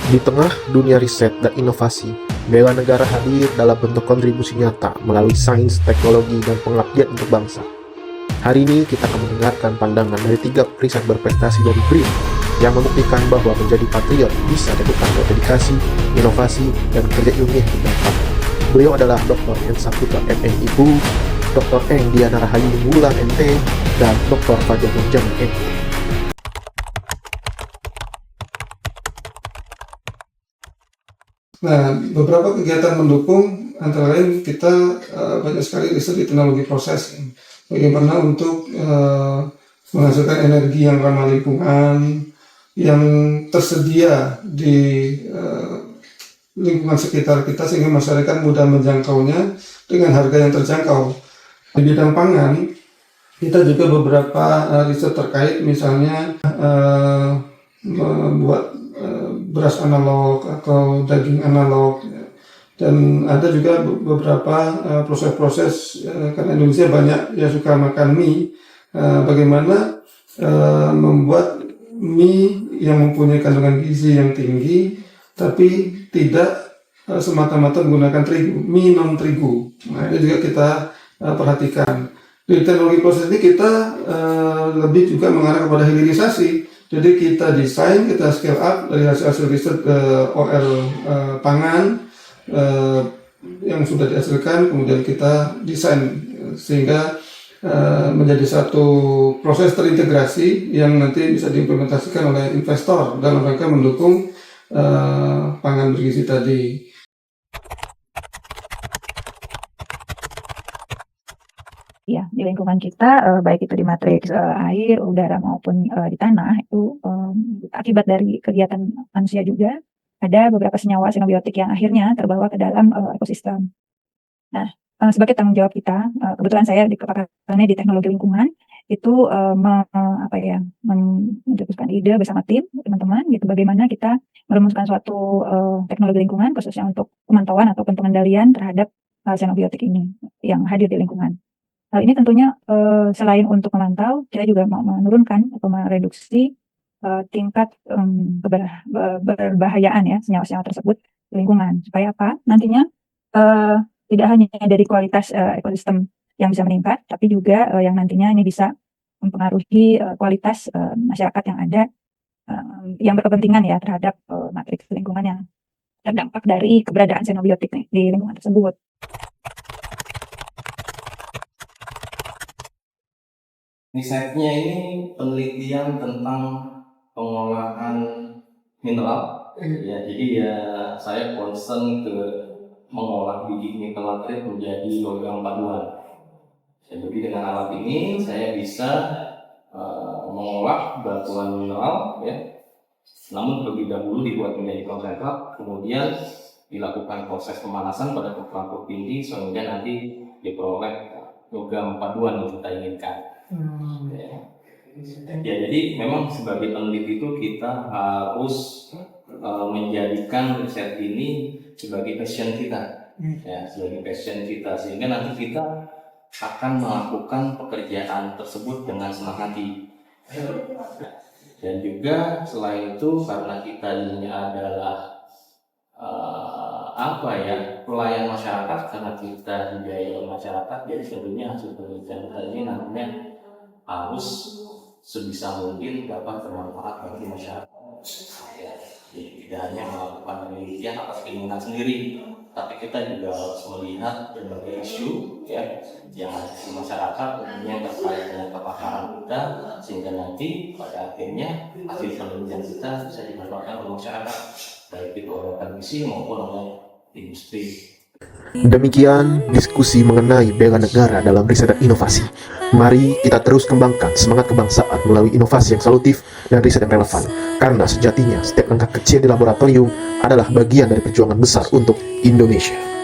Di tengah dunia riset dan inovasi, bela negara hadir dalam bentuk kontribusi nyata melalui sains, teknologi, dan pengabdian untuk bangsa. Hari ini kita akan mendengarkan pandangan dari 3 riset berprestasi dari BRIN yang membuktikan bahwa menjadi patriot bisa dilakukan dengan dedikasi, inovasi, dan kerja ilmiah yang tepat. Beliau adalah Dr. N. Saputra MNIU, Dr. Eng Diana Rahayu Wulan MT, dan Dr. Fajar Nurjaman MT. Nah, beberapa kegiatan mendukung antara lain kita banyak sekali riset di teknologi proses. Bagaimana untuk menghasilkan energi yang ramah lingkungan, yang tersedia di lingkungan sekitar kita sehingga masyarakat mudah menjangkaunya dengan harga yang terjangkau. Di bidang pangan, kita juga beberapa riset terkait misalnya membuat beras analog atau daging analog, dan ada juga beberapa proses-proses karena Indonesia banyak yang suka makan mie, bagaimana membuat mie yang mempunyai kandungan gizi yang tinggi tapi tidak semata-mata menggunakan terigu, mie non terigu. Nah, ini juga kita perhatikan. Di teknologi proses ini kita lebih juga mengarah kepada hilirisasi. Jadi kita desain, kita scale up dari hasil riset OR pangan yang sudah dihasilkan, kemudian kita desain sehingga menjadi satu proses terintegrasi yang nanti bisa diimplementasikan oleh investor dalam rangka mendukung pangan bergizi tadi. Ya, di lingkungan kita, baik itu di matriks air, udara maupun di tanah itu akibat dari kegiatan manusia juga ada beberapa senyawa xenobiotik yang akhirnya terbawa ke dalam ekosistem. Nah, sebagai tanggung jawab kita, kebetulan saya kepakarannya di teknologi lingkungan itu mencetuskan ide bersama tim teman-teman gitu, bagaimana kita merumuskan suatu teknologi lingkungan khususnya untuk pemantauan ataupun pengendalian terhadap xenobiotik ini yang hadir di lingkungan. Hal ini tentunya selain untuk memantau, kita juga mau menurunkan atau mereduksi tingkat berbahayaan ya senyawa-senyawa tersebut di lingkungan. Supaya apa? Nantinya tidak hanya dari kualitas ekosistem yang bisa meningkat, tapi juga yang nantinya ini bisa mempengaruhi kualitas masyarakat yang ada yang berkepentingan ya terhadap matriks lingkungan yang terdampak dari keberadaan xenobiotik di lingkungan tersebut. Risetnya ini penelitian tentang pengolahan mineral. Ya, jadi ya saya concern ke mengolah biji nikel laterit menjadi logam paduan. Jadi dengan alat ini saya bisa mengolah batuan mineral, ya. Namun terlebih dahulu dibuat menjadi konsentrat, kemudian dilakukan proses pemanasan pada temperatur tinggi sehingga nanti diperoleh logam paduan yang kita inginkan. Ya, jadi memang sebagai peneliti itu kita harus menjadikan riset ini sebagai passion kita, ya, sebagai passion kita, sehingga nanti kita akan melakukan pekerjaan tersebut dengan senang hati. Dan juga selain itu karena kita ini adalah pelayan masyarakat, karena kita dibiayai masyarakat, jadi tentunya hasil penelitian ini nantinya harus sebisa mungkin dapat bermanfaat bagi masyarakat. Ya, tidak hanya melakukan penelitian atas keinginan sendiri, tapi kita juga harus melihat berbagai isu ya yang ada di masyarakat, tentunya terkait dengan kepakaran kita, sehingga nanti pada akhirnya hasil penelitian kita bisa dimanfaatkan oleh masyarakat, baik itu oleh akademisi maupun oleh industri. Demikian diskusi mengenai bela negara dalam riset dan inovasi. Mari kita terus kembangkan semangat kebangsaan melalui inovasi yang solutif dan riset yang relevan. Karena sejatinya setiap langkah kecil di laboratorium adalah bagian dari perjuangan besar untuk Indonesia.